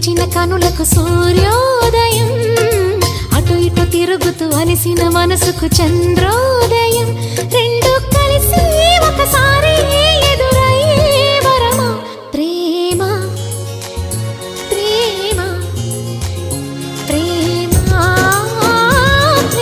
తెరిచిన కనులకు సూర్యోదయం, అటు ఇటు తిరుగుతూ అలిసిన మనసుకు చంద్రోదయం. రెండు కలిసి ఒకసారి